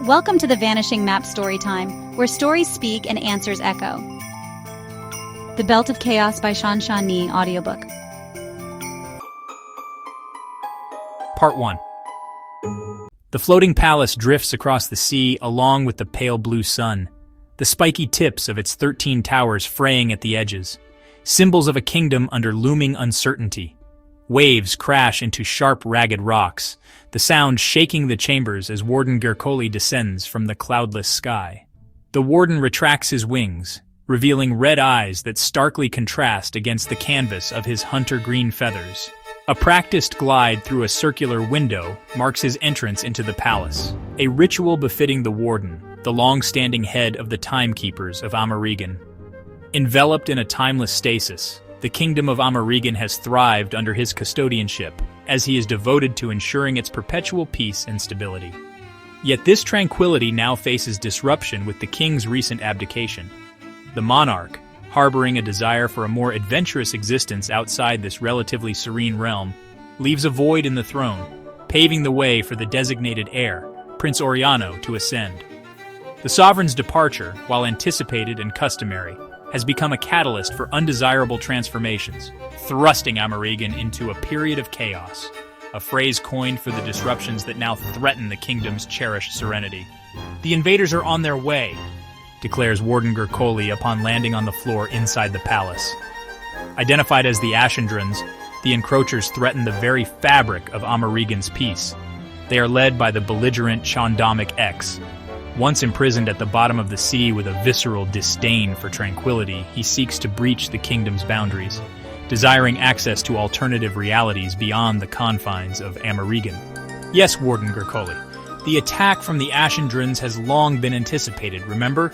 Welcome to the Vanishing Map Storytime, where stories speak and answers echo. The Belt of Chaos by Shan Shan Nie, audiobook. Part 1. The floating palace drifts across the sea along with the pale blue sun, the spiky tips of its 13 towers fraying at the edges, symbols of a kingdom under looming uncertainty. Waves crash into sharp, ragged rocks, the sound shaking the chambers as Warden Gerkolli descends from the cloudless sky. The warden retracts his wings, revealing red eyes that starkly contrast against the canvas of his hunter-green feathers. A practiced glide through a circular window marks his entrance into the palace, a ritual befitting the warden, the long-standing head of the timekeepers of AmaReegon. Enveloped in a timeless stasis, the kingdom of AmaReegon has thrived under his custodianship, as he is devoted to ensuring its perpetual peace and stability. Yet this tranquility now faces disruption with the king's recent abdication. The monarch, harboring a desire for a more adventurous existence outside this relatively serene realm, leaves a void in the throne, paving the way for the designated heir, Prince Oriano, to ascend. The sovereign's departure, while anticipated and customary, has become a catalyst for undesirable transformations, thrusting AmaReegon into a period of chaos, a phrase coined for the disruptions that now threaten the kingdom's cherished serenity. "The invaders are on their way," declares Warden Gerkolli upon landing on the floor inside the palace. Identified as the Ashendrons, the encroachers threaten the very fabric of AmaReegon's peace. They are led by the belligerent Chaundomic X. Once imprisoned at the bottom of the sea with a visceral disdain for tranquility, he seeks to breach the kingdom's boundaries, desiring access to alternative realities beyond the confines of AmaReegon. "Yes, Warden Gerkolli, the attack from the Ashendrons has long been anticipated, remember?"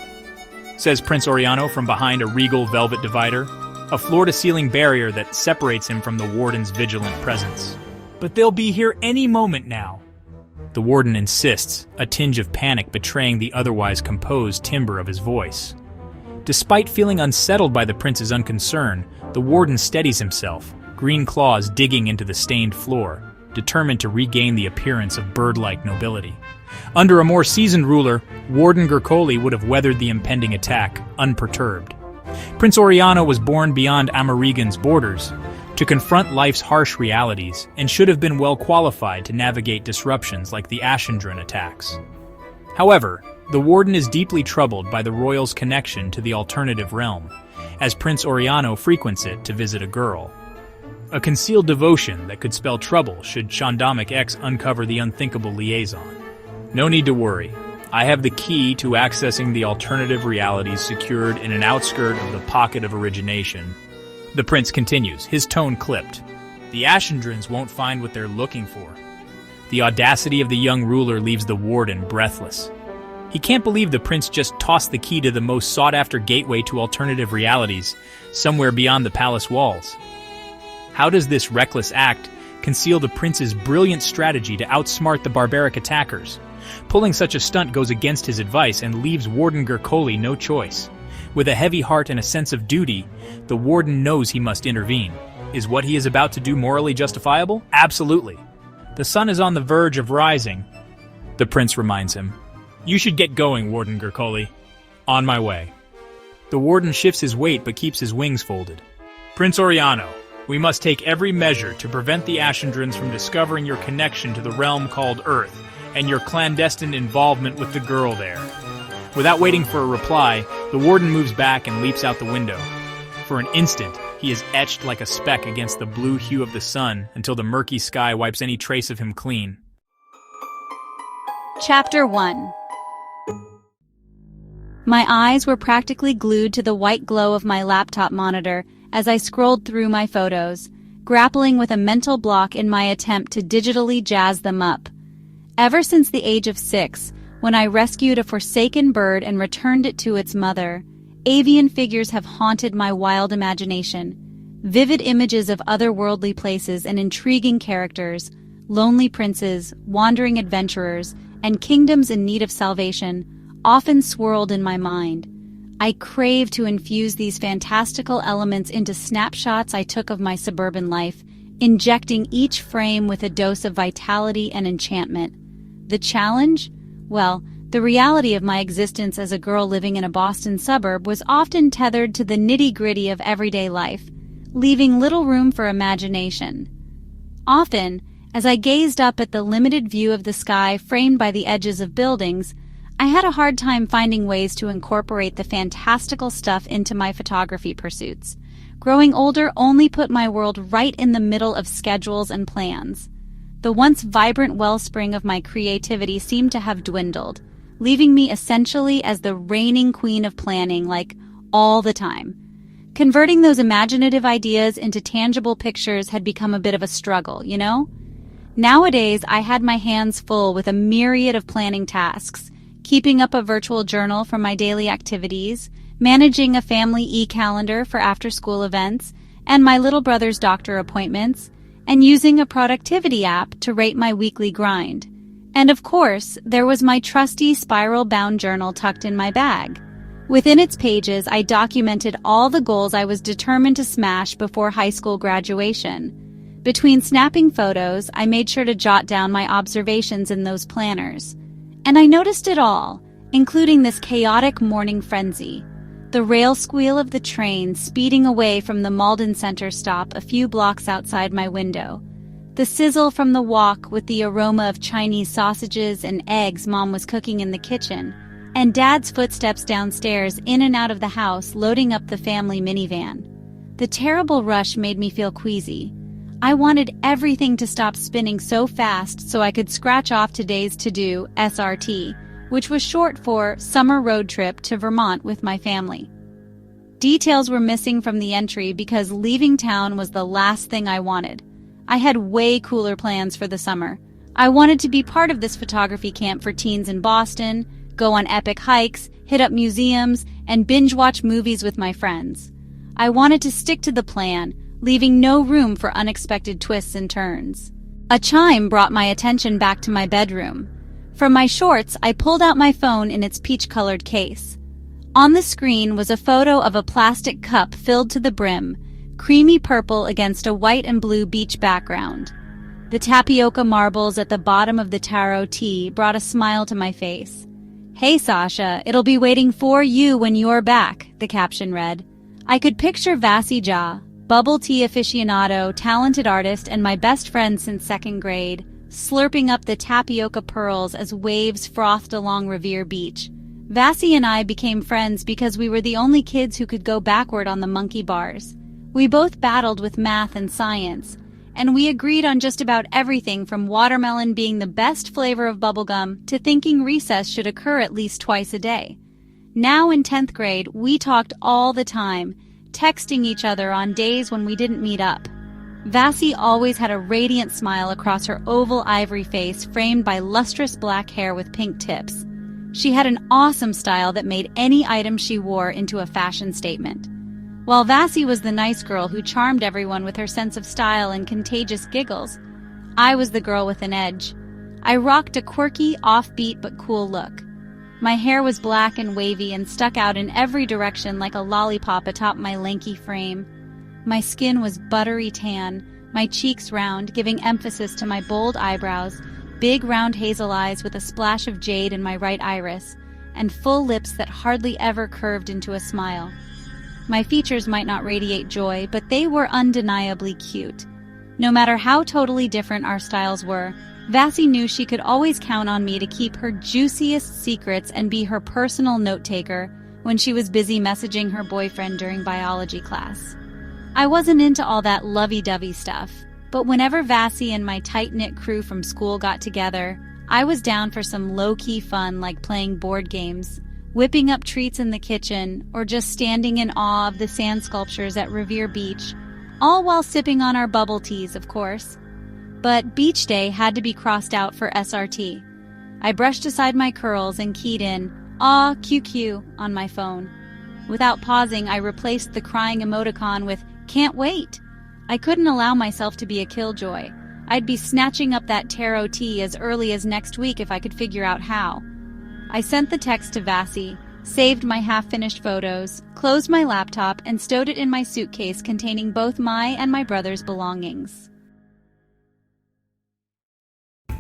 says Prince Oriano from behind a regal velvet divider, a floor-to-ceiling barrier that separates him from the warden's vigilant presence. "But they'll be here any moment now." The warden insists, a tinge of panic betraying the otherwise composed timbre of his voice. Despite feeling unsettled by the prince's unconcern, the warden steadies himself, green claws digging into the stained floor, determined to regain the appearance of bird-like nobility. Under a more seasoned ruler, Warden Gerkolli would have weathered the impending attack, unperturbed. Prince Oriano was born beyond AmaReegon's borders, to confront life's harsh realities, and should have been well qualified to navigate disruptions like the Ashendron attacks. However, the warden is deeply troubled by the royal's connection to the alternative realm, as Prince Oriano frequents it to visit a girl. A concealed devotion that could spell trouble should Chaundomic X uncover the unthinkable liaison. "No need to worry. I have the key to accessing the alternative realities secured in an outskirt of the pocket of origination." The prince continues, his tone clipped. "The Ashendrons won't find what they're looking for." The audacity of the young ruler leaves the warden breathless. He can't believe the prince just tossed the key to the most sought-after gateway to alternative realities, somewhere beyond the palace walls. How does this reckless act conceal the prince's brilliant strategy to outsmart the barbaric attackers? Pulling such a stunt goes against his advice and leaves Warden Gerkolli no choice. With a heavy heart and a sense of duty, the warden knows he must intervene. Is what he is about to do morally justifiable? Absolutely. "The sun is on the verge of rising," the prince reminds him. "You should get going, Warden Gerkolli." "On my way." The warden shifts his weight but keeps his wings folded. "Prince Oriano, we must take every measure to prevent the Ashendrons from discovering your connection to the realm called Earth and your clandestine involvement with the girl there." Without waiting for a reply, the warden moves back and leaps out the window. For an instant, he is etched like a speck against the blue hue of the sun until the murky sky wipes any trace of him clean. Chapter 1. My eyes were practically glued to the white glow of my laptop monitor as I scrolled through my photos, grappling with a mental block in my attempt to digitally jazz them up. Ever since the age of 6, when I rescued a forsaken bird and returned it to its mother, avian figures have haunted my wild imagination. Vivid images of otherworldly places and intriguing characters, lonely princes, wandering adventurers, and kingdoms in need of salvation, often swirled in my mind. I crave to infuse these fantastical elements into snapshots I took of my suburban life, injecting each frame with a dose of vitality and enchantment. The challenge? Well, The reality of my existence as a girl living in a Boston suburb was often tethered to the nitty-gritty of everyday life, leaving little room for imagination. Often, as I gazed up at the limited view of the sky framed by the edges of buildings, I had a hard time finding ways to incorporate the fantastical stuff into my photography pursuits. Growing older only put my world right in the middle of schedules and plans. The once vibrant wellspring of my creativity seemed to have dwindled, leaving me essentially as the reigning queen of planning, like, all the time. Converting those imaginative ideas into tangible pictures had become a bit of a struggle, you know? Nowadays, I had my hands full with a myriad of planning tasks, keeping up a virtual journal for my daily activities, managing a family e-calendar for after-school events, and my little brother's doctor appointments, and using a productivity app to rate my weekly grind. And of course, there was my trusty spiral-bound journal tucked in my bag. Within its pages, I documented all the goals I was determined to smash before high school graduation. Between snapping photos, I made sure to jot down my observations in those planners. And I noticed it all, including this chaotic morning frenzy. The rail squeal of the train speeding away from the Malden Center stop a few blocks outside my window. The sizzle from the wok with the aroma of Chinese sausages and eggs Mom was cooking in the kitchen, and Dad's footsteps downstairs in and out of the house loading up the family minivan. The terrible rush made me feel queasy. I wanted everything to stop spinning so fast so I could scratch off today's to-do, SRT, which was short for Summer Road Trip to Vermont with my family. Details were missing from the entry because leaving town was the last thing I wanted. I had way cooler plans for the summer. I wanted to be part of this photography camp for teens in Boston, go on epic hikes, hit up museums, and binge-watch movies with my friends. I wanted to stick to the plan, leaving no room for unexpected twists and turns. A chime brought my attention back to my bedroom. From my shorts, I pulled out my phone in its peach-colored case. On the screen was a photo of a plastic cup filled to the brim, creamy purple against a white and blue beach background. The tapioca marbles at the bottom of the taro tea brought a smile to my face. "Hey Sasha, it'll be waiting for you when you're back," the caption read. I could picture Vasi Ja, bubble tea aficionado, talented artist, and my best friend since second grade, slurping up the tapioca pearls as waves frothed along Revere Beach. Vasi and I became friends because we were the only kids who could go backward on the monkey bars. We both battled with math and science, and we agreed on just about everything from watermelon being the best flavor of bubblegum to thinking recess should occur at least twice a day. Now in 10th grade, we talked all the time, texting each other on days when we didn't meet up. Vasi always had a radiant smile across her oval ivory face framed by lustrous black hair with pink tips. She had an awesome style that made any item she wore into a fashion statement. While Vasi was the nice girl who charmed everyone with her sense of style and contagious giggles, I was the girl with an edge. I rocked a quirky, offbeat but cool look. My hair was black and wavy and stuck out in every direction like a lollipop atop my lanky frame. My skin was buttery tan, my cheeks round, giving emphasis to my bold eyebrows, big round hazel eyes with a splash of jade in my right iris, and full lips that hardly ever curved into a smile. My features might not radiate joy, but they were undeniably cute. No matter how totally different our styles were, Vasi knew she could always count on me to keep her juiciest secrets and be her personal note-taker when she was busy messaging her boyfriend during biology class. I wasn't into all that lovey-dovey stuff, but whenever Vasi and my tight-knit crew from school got together, I was down for some low-key fun like playing board games, whipping up treats in the kitchen, or just standing in awe of the sand sculptures at Revere Beach, all while sipping on our bubble teas, of course. But beach day had to be crossed out for SRT. I brushed aside my curls and keyed in, "Aw, QQ," on my phone. Without pausing, I replaced the crying emoticon with, "Can't wait." I couldn't allow myself to be a killjoy. I'd be snatching up that taro tea as early as next week if I could figure out how. I sent the text to Vasi, saved my half-finished photos, closed my laptop, and stowed it in my suitcase containing both my and my brother's belongings.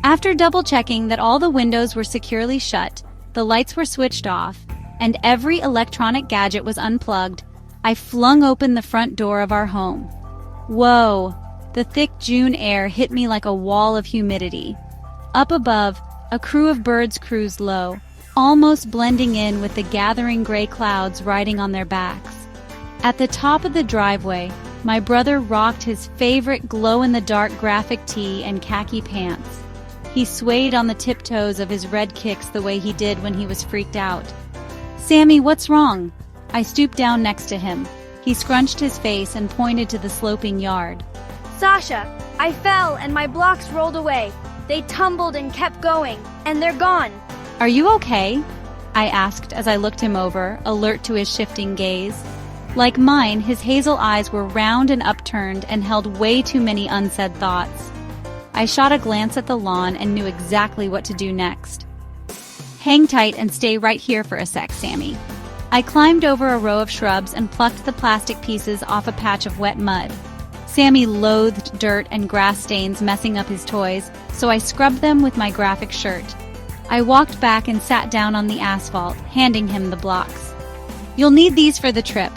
After double-checking that all the windows were securely shut, the lights were switched off, and every electronic gadget was unplugged, I flung open the front door of our home. Whoa! The thick June air hit me like a wall of humidity. Up above, a crew of birds cruised low, almost blending in with the gathering gray clouds riding on their backs. At the top of the driveway, my brother rocked his favorite glow-in-the-dark graphic tee and khaki pants. He swayed on the tiptoes of his red kicks the way he did when he was freaked out. "Sammy, what's wrong?" I stooped down next to him. He scrunched his face and pointed to the sloping yard. "Sasha, I fell and my blocks rolled away. They tumbled and kept going, and they're gone." "Are you okay?" I asked as I looked him over, alert to his shifting gaze. Like mine, his hazel eyes were round and upturned and held way too many unsaid thoughts. I shot a glance at the lawn and knew exactly what to do next. "Hang tight and stay right here for a sec, Sammy." I climbed over a row of shrubs and plucked the plastic pieces off a patch of wet mud. Sammy loathed dirt and grass stains messing up his toys, so I scrubbed them with my graphic shirt. I walked back and sat down on the asphalt, handing him the blocks. "You'll need these for the trip.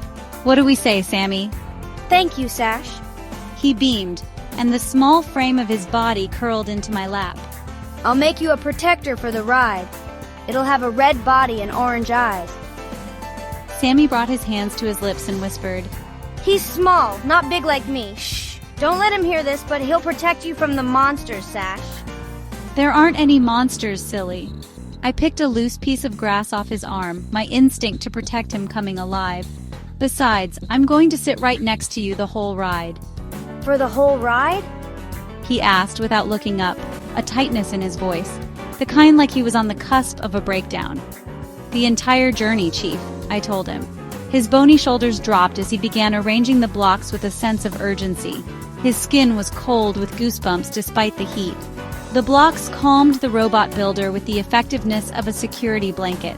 What do we say, Sammy?" "Thank you, Sash." He beamed, and the small frame of his body curled into my lap. "I'll make you a protector for the ride. It'll have a red body and orange eyes." Sammy brought his hands to his lips and whispered, "He's small, not big like me. Shh. Don't let him hear this, but he'll protect you from the monsters, Sash." "There aren't any monsters, silly." I picked a loose piece of grass off his arm, my instinct to protect him coming alive. "Besides, I'm going to sit right next to you the whole ride." "For the whole ride?" he asked without looking up, a tightness in his voice, the kind like he was on the cusp of a breakdown. "The entire journey, Chief," I told him. His bony shoulders dropped as he began arranging the blocks with a sense of urgency. His skin was cold with goosebumps despite the heat. The blocks calmed the robot builder with the effectiveness of a security blanket.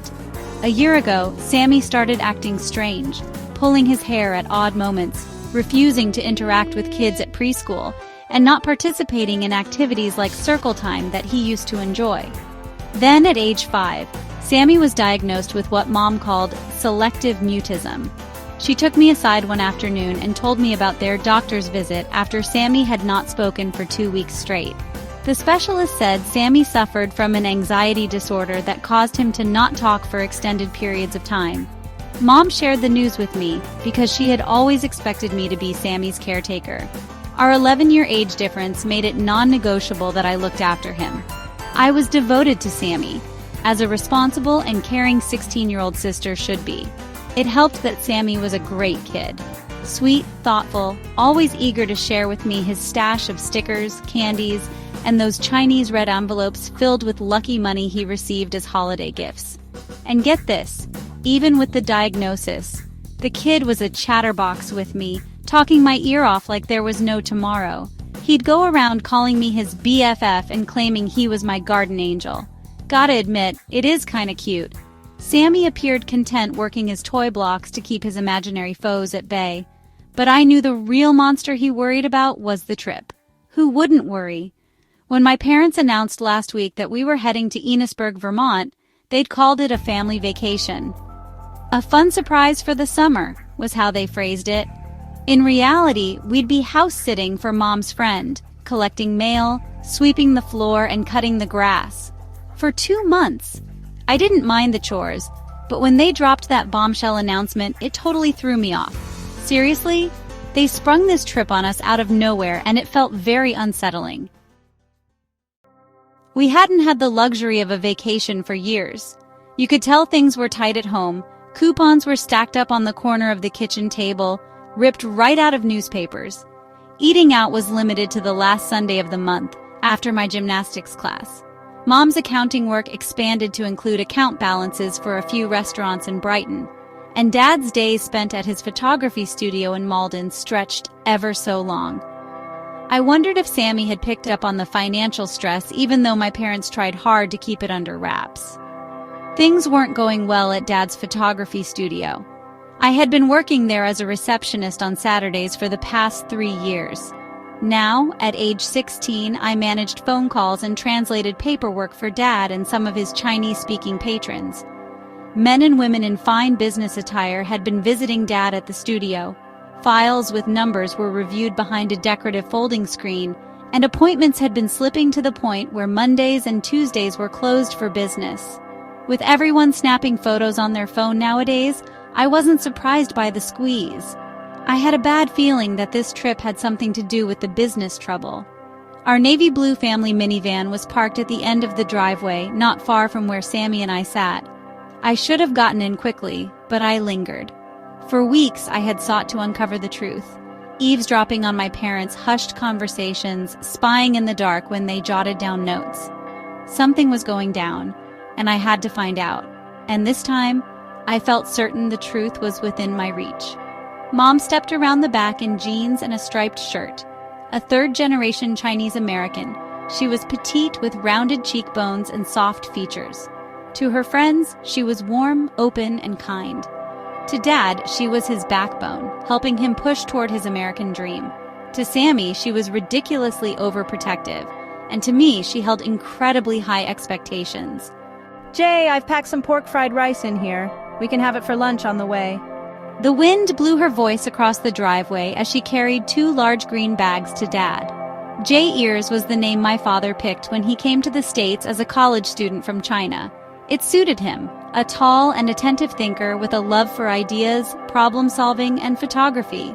A year ago, Sammy started acting strange, pulling his hair at odd moments, refusing to interact with kids at preschool, and not participating in activities like circle time that he used to enjoy. Then at age 5, Sammy was diagnosed with what Mom called selective mutism. She took me aside one afternoon and told me about their doctor's visit after Sammy had not spoken for 2 weeks straight. The specialist said Sammy suffered from an anxiety disorder that caused him to not talk for extended periods of time. Mom shared the news with me because she had always expected me to be Sammy's caretaker. Our 11-year age difference made it non-negotiable that I looked after him. I was devoted to Sammy, as a responsible and caring 16-year-old sister should be. It helped that Sammy was a great kid. Sweet, thoughtful, always eager to share with me his stash of stickers, candies, and those Chinese red envelopes filled with lucky money he received as holiday gifts. And get this, even with the diagnosis, the kid was a chatterbox with me, talking my ear off like there was no tomorrow. He'd go around calling me his BFF and claiming he was my guardian angel. Gotta admit, it is kinda cute. Sammy appeared content working his toy blocks to keep his imaginary foes at bay. But I knew the real monster he worried about was the trip. Who wouldn't worry? When my parents announced last week that we were heading to Enosburg, Vermont, they'd called it a family vacation. A fun surprise for the summer, was how they phrased it. In reality, we'd be house-sitting for Mom's friend, collecting mail, sweeping the floor, and cutting the grass. For 2 months. I didn't mind the chores, but when they dropped that bombshell announcement, it totally threw me off. Seriously? They sprung this trip on us out of nowhere, and it felt very unsettling. We hadn't had the luxury of a vacation for years. You could tell things were tight at home. Coupons were stacked up on the corner of the kitchen table, ripped right out of newspapers. Eating out was limited to the last Sunday of the month, after my gymnastics class. Mom's accounting work expanded to include account balances for a few restaurants in Brighton, and Dad's days spent at his photography studio in Malden stretched ever so long. I wondered if Sammy had picked up on the financial stress even though my parents tried hard to keep it under wraps. Things weren't going well at Dad's photography studio. I had been working there as a receptionist on Saturdays for the past 3 years. Now, at age 16, I managed phone calls and translated paperwork for Dad and some of his Chinese-speaking patrons. Men and women in fine business attire had been visiting Dad at the studio. Files with numbers were reviewed behind a decorative folding screen, and appointments had been slipping to the point where Mondays and Tuesdays were closed for business. With everyone snapping photos on their phone nowadays, I wasn't surprised by the squeeze. I had a bad feeling that this trip had something to do with the business trouble. Our navy blue family minivan was parked at the end of the driveway, not far from where Sammy and I sat. I should have gotten in quickly, but I lingered. For weeks, I had sought to uncover the truth, eavesdropping on my parents' hushed conversations, spying in the dark when they jotted down notes. Something was going down, and I had to find out. And this time, I felt certain the truth was within my reach. Mom stepped around the back in jeans and a striped shirt. A third-generation Chinese American, she was petite with rounded cheekbones and soft features. To her friends, she was warm, open, and kind. To Dad, she was his backbone, helping him push toward his American dream. To Sammy, she was ridiculously overprotective, and to me, she held incredibly high expectations. Jay, I've packed some pork fried rice in here. We can have it for lunch on the way. The wind blew her voice across the driveway as she carried 2 large green bags to Dad. Jay Ears was the name my father picked when he came to the States as a college student from China. It suited him, a tall and attentive thinker with a love for ideas, problem-solving, and photography.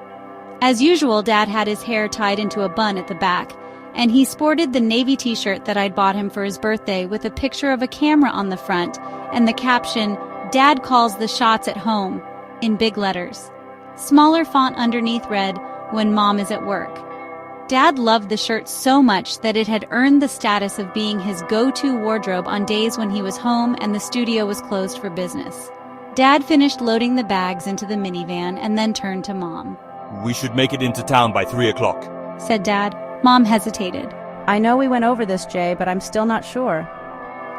As usual, Dad had his hair tied into a bun at the back, and he sported the navy t-shirt that I'd bought him for his birthday with a picture of a camera on the front and the caption, "Dad calls the shots at home," in big letters. Smaller font underneath read, "When Mom is at work." Dad loved the shirt so much that it had earned the status of being his go-to wardrobe on days when he was home and the studio was closed for business. Dad finished loading the bags into the minivan and then turned to Mom. "We should make it into town by 3 o'clock, said Dad. Mom hesitated. I know we went over this, Jay, but I'm still not sure.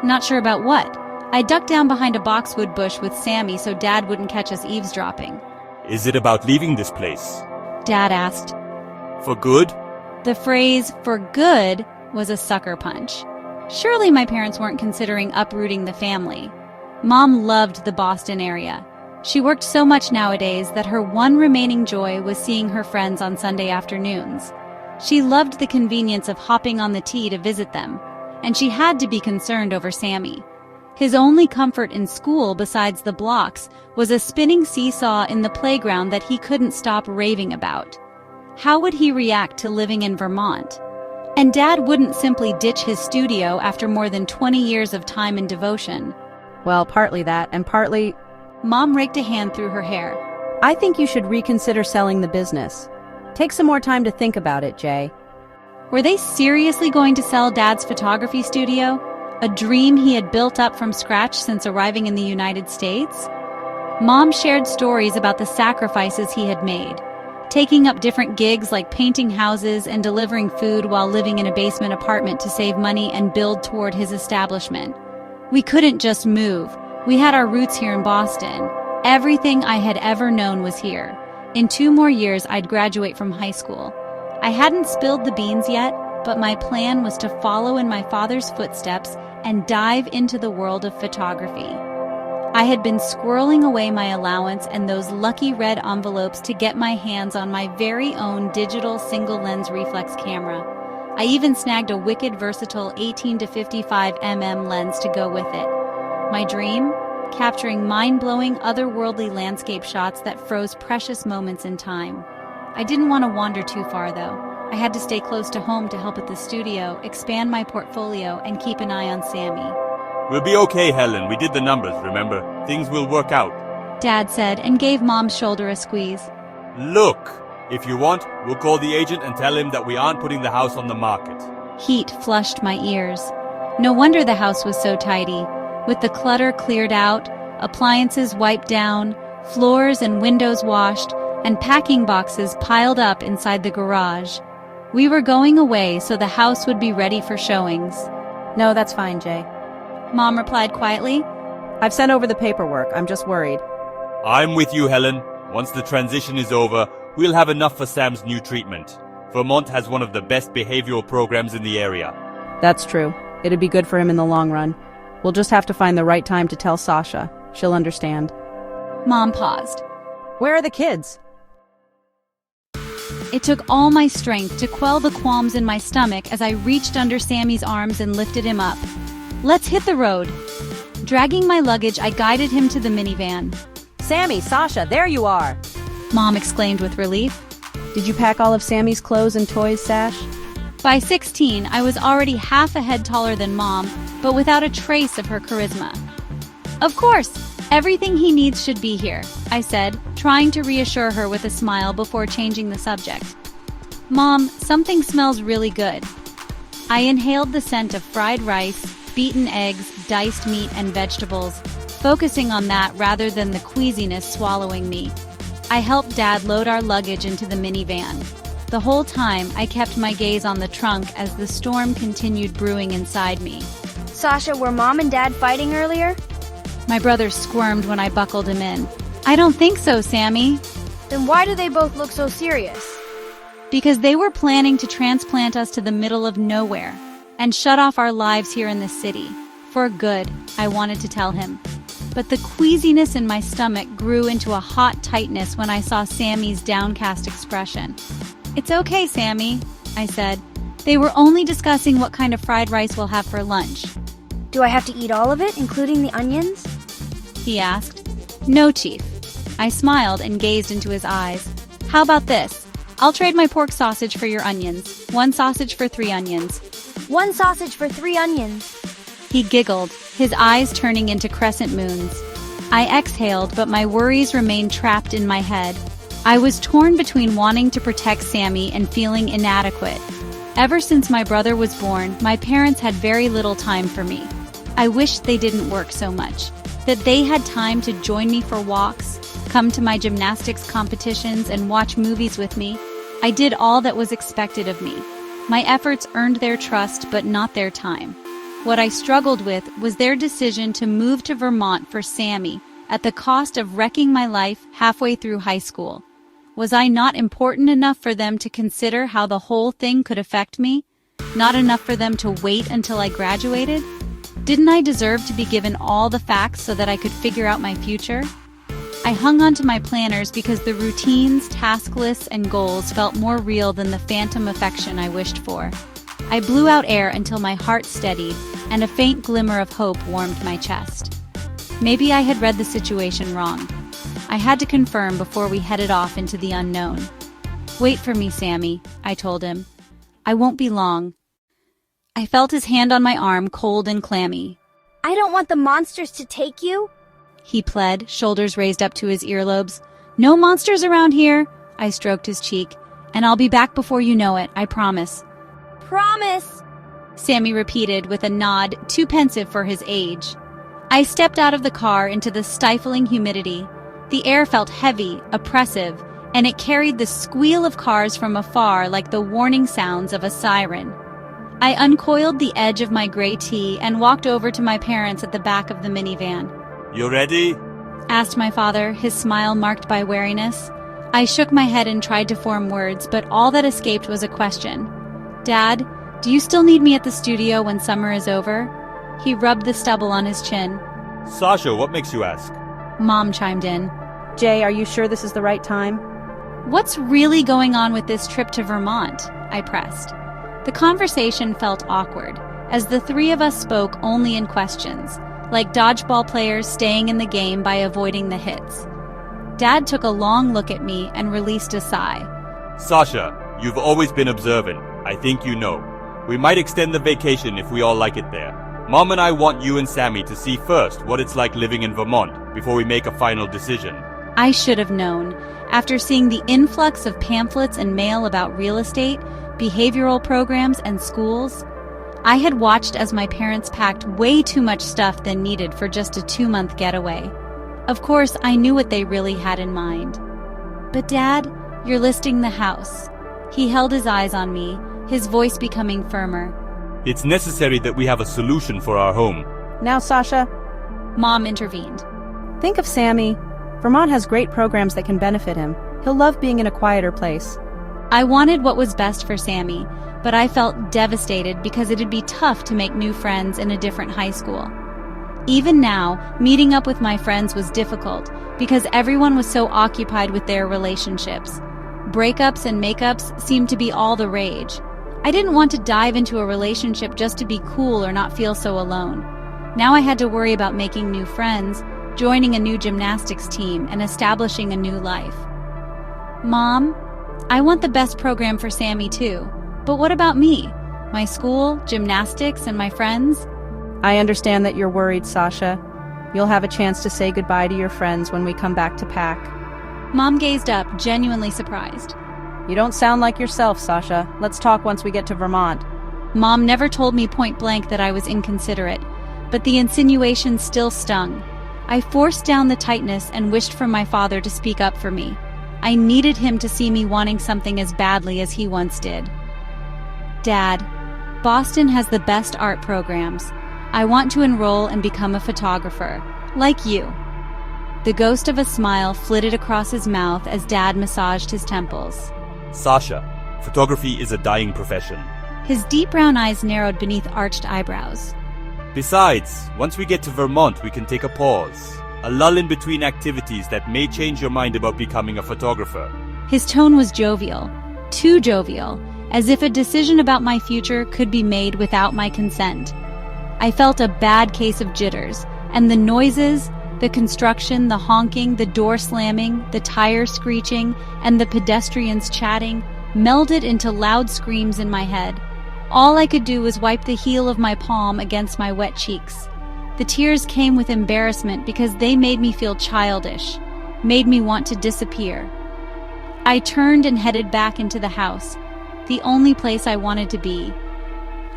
Not sure about what? I ducked down behind a boxwood bush with Sammy so Dad wouldn't catch us eavesdropping. Is it about leaving this place? Dad asked. For good? The phrase, "for good," was a sucker punch. Surely my parents weren't considering uprooting the family. Mom loved the Boston area. She worked so much nowadays that her one remaining joy was seeing her friends on Sunday afternoons. She loved the convenience of hopping on the T to visit them, and she had to be concerned over Sammy. His only comfort in school besides the blocks was a spinning seesaw in the playground that he couldn't stop raving about. How would he react to living in Vermont? And Dad wouldn't simply ditch his studio after more than 20 years of time and devotion. Well, partly that, and partly... Mom raked a hand through her hair. I think you should reconsider selling the business. Take some more time to think about it, Jay. Were they seriously going to sell Dad's photography studio? A dream he had built up from scratch since arriving in the United States? Mom shared stories about the sacrifices he had made, taking up different gigs like painting houses and delivering food while living in a basement apartment to save money and build toward his establishment. We couldn't just move. We had our roots here in Boston. Everything I had ever known was here. In 2 more years, I'd graduate from high school. I hadn't spilled the beans yet, but my plan was to follow in my father's footsteps and dive into the world of photography. I had been squirreling away my allowance and those lucky red envelopes to get my hands on my very own digital single-lens reflex camera. I even snagged a wicked versatile 18 to 55 mm lens to go with it. My dream? Capturing mind-blowing, otherworldly landscape shots that froze precious moments in time. I didn't want to wander too far, though. I had to stay close to home to help at the studio, expand my portfolio, and keep an eye on Sammy. We'll be okay, Helen. We did the numbers, remember? Things will work out. Dad said, and gave Mom's shoulder a squeeze. Look, if you want, we'll call the agent and tell him that we aren't putting the house on the market. Heat flushed my ears. No wonder the house was so tidy. With the clutter cleared out, appliances wiped down, floors and windows washed, and packing boxes piled up inside the garage. We were going away so the house would be ready for showings. No, that's fine, Jay. Mom replied quietly. I've sent over the paperwork. I'm just worried. I'm with you, Helen. Once the transition is over, we'll have enough for Sam's new treatment. Vermont has one of the best behavioral programs in the area. That's true. It'd be good for him in the long run. We'll just have to find the right time to tell Sasha. She'll understand. Mom paused. Where are the kids? It took all my strength to quell the qualms in my stomach as I reached under Sammy's arms and lifted him up. Let's hit the road. Dragging my luggage, I guided him to the minivan. Sammy, Sasha, there you are! Mom exclaimed with relief. Did you pack all of Sammy's clothes and toys, Sash? By 16, I was already half a head taller than Mom, but without a trace of her charisma. Of course, everything he needs should be here, I said, trying to reassure her with a smile before changing the subject. Mom, something smells really good. I inhaled the scent of fried rice, beaten eggs, diced meat, and vegetables, focusing on that rather than the queasiness swallowing me. I helped Dad load our luggage into the minivan. The whole time, I kept my gaze on the trunk as the storm continued brewing inside me. Sasha, were Mom and Dad fighting earlier? My brother squirmed when I buckled him in. I don't think so, Sammy. Then why do they both look so serious? Because they were planning to transplant us to the middle of nowhere and shut off our lives here in the city. For good, I wanted to tell him. But the queasiness in my stomach grew into a hot tightness when I saw Sammy's downcast expression. It's okay, Sammy, I said. They were only discussing what kind of fried rice we'll have for lunch. Do I have to eat all of it, including the onions? He asked. No, Chief. I smiled and gazed into his eyes. How about this? I'll trade my pork sausage for your onions. 1 sausage for 3 onions. 1 sausage for 3 onions. He giggled, his eyes turning into crescent moons. I exhaled, but my worries remained trapped in my head. I was torn between wanting to protect Sammy and feeling inadequate. Ever since my brother was born, my parents had very little time for me. I wished they didn't work so much, that they had time to join me for walks, come to my gymnastics competitions, and watch movies with me. I did all that was expected of me. My efforts earned their trust, but not their time. What I struggled with was their decision to move to Vermont for Sammy at the cost of wrecking my life halfway through high school. Was I not important enough for them to consider how the whole thing could affect me? Not enough for them to wait until I graduated? Didn't I deserve to be given all the facts so that I could figure out my future? I hung on to my planners because the routines, task lists, and goals felt more real than the phantom affection I wished for. I blew out air until my heart steadied, and a faint glimmer of hope warmed my chest. Maybe I had read the situation wrong. I had to confirm before we headed off into the unknown. Wait for me, Sammy, I told him. I won't be long. I felt his hand on my arm, cold and clammy. I don't want the monsters to take you. He pled, shoulders raised up to his earlobes. No monsters around here, I stroked his cheek. And I'll be back before you know it, I promise. Promise, Sammy repeated with a nod too pensive for his age. I stepped out of the car into the stifling humidity. The air felt heavy, oppressive, and it carried the squeal of cars from afar like the warning sounds of a siren. I uncoiled the edge of my gray tee and walked over to my parents at the back of the minivan. You ready? Asked my father, his smile marked by wariness. I shook my head and tried to form words, but all that escaped was a question. Dad, do you still need me at the studio when summer is over? He rubbed the stubble on his chin. Sasha, what makes you ask? Mom chimed in. Jay, are you sure this is the right time? What's really going on with this trip to Vermont? I pressed. The conversation felt awkward, as the three of us spoke only in questions, like dodgeball players staying in the game by avoiding the hits. Dad took a long look at me and released a sigh. Sasha, you've always been observant. I think you know. We might extend the vacation if we all like it there. Mom and I want you and Sammy to see first what it's like living in Vermont before we make a final decision. I should have known. After seeing the influx of pamphlets and mail about real estate, behavioral programs, and schools, I had watched as my parents packed way too much stuff than needed for just a 2-month getaway. Of course, I knew what they really had in mind. But Dad, you're listing the house. He held his eyes on me, his voice becoming firmer. It's necessary that we have a solution for our home. Now, Sasha, Mom intervened. think of Sammy. Vermont has great programs that can benefit him. He'll love being in a quieter place. I wanted what was best for Sammy, but I felt devastated because it'd be tough to make new friends in a different high school. Even now, meeting up with my friends was difficult because everyone was so occupied with their relationships. Breakups and makeups seemed to be all the rage. I didn't want to dive into a relationship just to be cool or not feel so alone. Now I had to worry about making new friends, joining a new gymnastics team, and establishing a new life. Mom, I want the best program for Sammy too. But what about me? My school, gymnastics, and my friends? I understand that you're worried, Sasha. You'll have a chance to say goodbye to your friends when we come back to pack. Mom gazed up, genuinely surprised. You don't sound like yourself, Sasha. Let's talk once we get to Vermont. Mom never told me point blank that I was inconsiderate, but the insinuation still stung. I forced down the tightness and wished for my father to speak up for me. I needed him to see me wanting something as badly as he once did. Dad, Boston has the best art programs. I want to enroll and become a photographer, like you. The ghost of a smile flitted across his mouth as Dad massaged his temples. Sasha, photography is a dying profession. His deep brown eyes narrowed beneath arched eyebrows. Besides, once we get to Vermont, we can take a pause. A lull in between activities that may change your mind about becoming a photographer. His tone was jovial, too jovial, as if a decision about my future could be made without my consent. I felt a bad case of jitters, and the noises, the construction, the honking, the door slamming, the tire screeching, and the pedestrians chatting melded into loud screams in my head. All I could do was wipe the heel of my palm against my wet cheeks. The tears came with embarrassment because they made me feel childish, made me want to disappear. I turned and headed back into the house, the only place I wanted to be.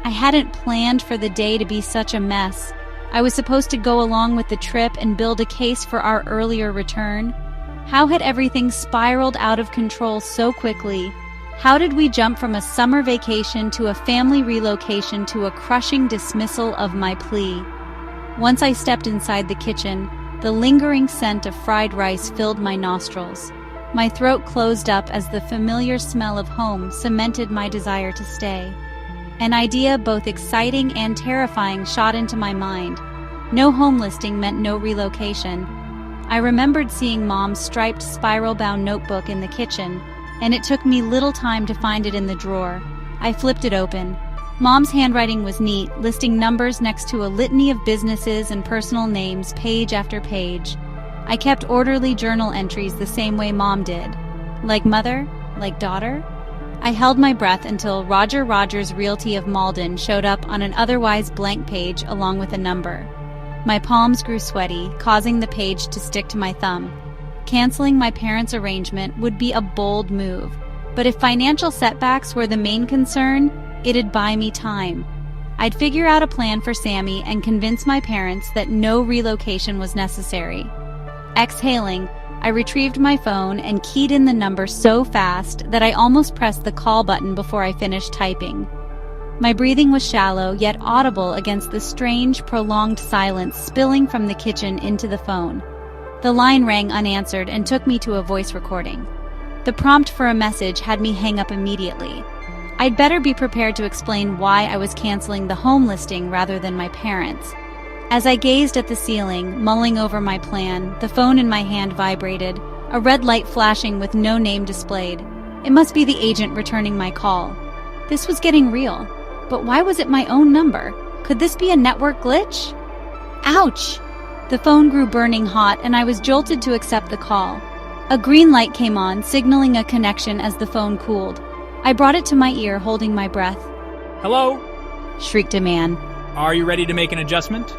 I hadn't planned for the day to be such a mess. I was supposed to go along with the trip and build a case for our earlier return. How had everything spiraled out of control so quickly? How did we jump from a summer vacation to a family relocation to a crushing dismissal of my plea? Once I stepped inside the kitchen, the lingering scent of fried rice filled my nostrils. My throat closed up as the familiar smell of home cemented my desire to stay. An idea both exciting and terrifying shot into my mind. No home listing meant no relocation. I remembered seeing Mom's striped spiral-bound notebook in the kitchen, and it took me little time to find it in the drawer. I flipped it open. Mom's handwriting was neat, listing numbers next to a litany of businesses and personal names page after page. I kept orderly journal entries the same way Mom did. Like mother, like daughter. I held my breath until Roger Rogers Realty of Malden showed up on an otherwise blank page along with a number. My palms grew sweaty, causing the page to stick to my thumb. Canceling my parents' arrangement would be a bold move, but if financial setbacks were the main concern, it'd buy me time. I'd figure out a plan for Sammy and convince my parents that no relocation was necessary. Exhaling, I retrieved my phone and keyed in the number so fast that I almost pressed the call button before I finished typing. My breathing was shallow yet audible against the strange, prolonged silence spilling from the kitchen into the phone. The line rang unanswered and took me to a voice recording. The prompt for a message had me hang up immediately. I'd better be prepared to explain why I was canceling the home listing rather than my parents. As I gazed at the ceiling, mulling over my plan, the phone in my hand vibrated, a red light flashing with no name displayed. It must be the agent returning my call. This was getting real, but why was it my own number? Could this be a network glitch? Ouch! The phone grew burning hot and I was jolted to accept the call. A green light came on, signaling a connection as the phone cooled. I brought it to my ear, holding my breath. Hello? Shrieked a man. Are you ready to make an adjustment?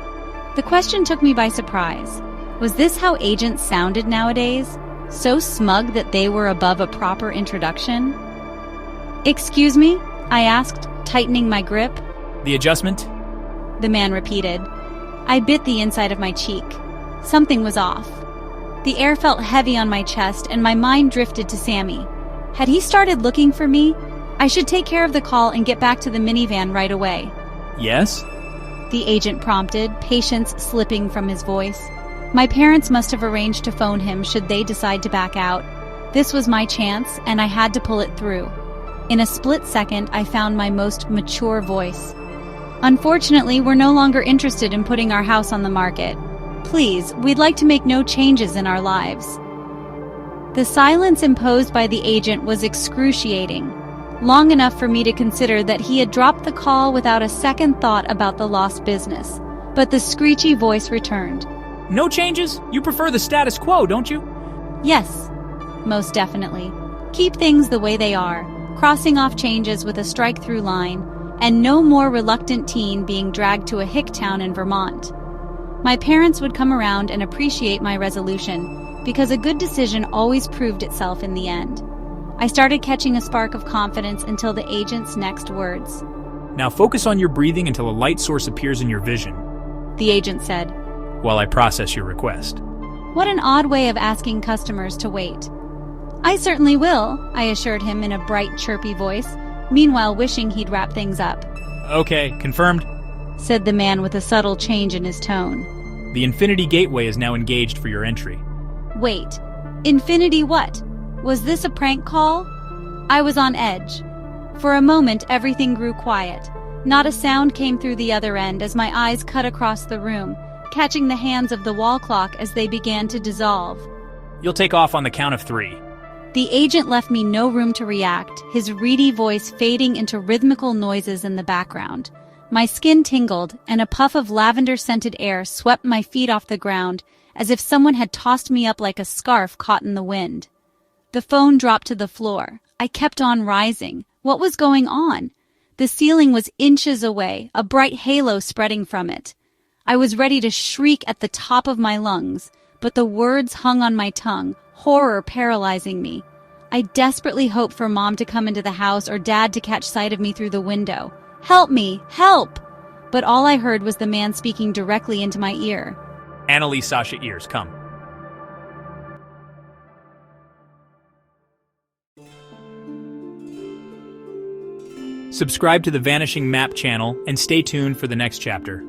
The question took me by surprise. Was this how agents sounded nowadays? So smug that they were above a proper introduction? Excuse me? I asked, tightening my grip. The adjustment? The man repeated. I bit the inside of my cheek. Something was off. The air felt heavy on my chest and my mind drifted to Sammy. Had he started looking for me? I should take care of the call and get back to the minivan right away. Yes? The agent prompted, patience slipping from his voice. My parents must have arranged to phone him should they decide to back out. This was my chance, and I had to pull it through. In a split second, I found my most mature voice. Unfortunately, we're no longer interested in putting our house on the market. Please, we'd like to make no changes in our lives. The silence imposed by the agent was excruciating, long enough for me to consider that he had dropped the call without a second thought about the lost business. But the screechy voice returned. No changes? You prefer the status quo, don't you? Yes, most definitely. Keep things the way they are, crossing off changes with a strike-through line, and no more reluctant teen being dragged to a hick town in Vermont. My parents would come around and appreciate my resolution, because a good decision always proved itself in the end. I started catching a spark of confidence until the agent's next words. Now focus on your breathing until a light source appears in your vision, The agent said. while I process your request. What an odd way of asking customers to wait. I certainly will, I assured him in a bright, chirpy voice, meanwhile wishing he'd wrap things up. Okay, confirmed. Said the man with a subtle change in his tone. The Infinity Gateway is now engaged for your entry. Wait, Infinity what? Was this a prank call? I was on edge. For a moment, everything grew quiet. Not a sound came through the other end as my eyes cut across the room, catching the hands of the wall clock as they began to dissolve. You'll take off on the count of 3. The agent left me no room to react, his reedy voice fading into rhythmical noises in the background. My skin tingled, and a puff of lavender-scented air swept my feet off the ground, as if someone had tossed me up like a scarf caught in the wind. The phone dropped to the floor. I kept on rising. What was going on? The ceiling was inches away, a bright halo spreading from it. I was ready to shriek at the top of my lungs, but the words hung on my tongue, horror paralyzing me. I desperately hoped for Mom to come into the house or Dad to catch sight of me through the window. Help me! Help! But all I heard was the man speaking directly into my ear. Annalise, Sasha, ears, come. Subscribe to the Vanishing Map channel and stay tuned for the next chapter.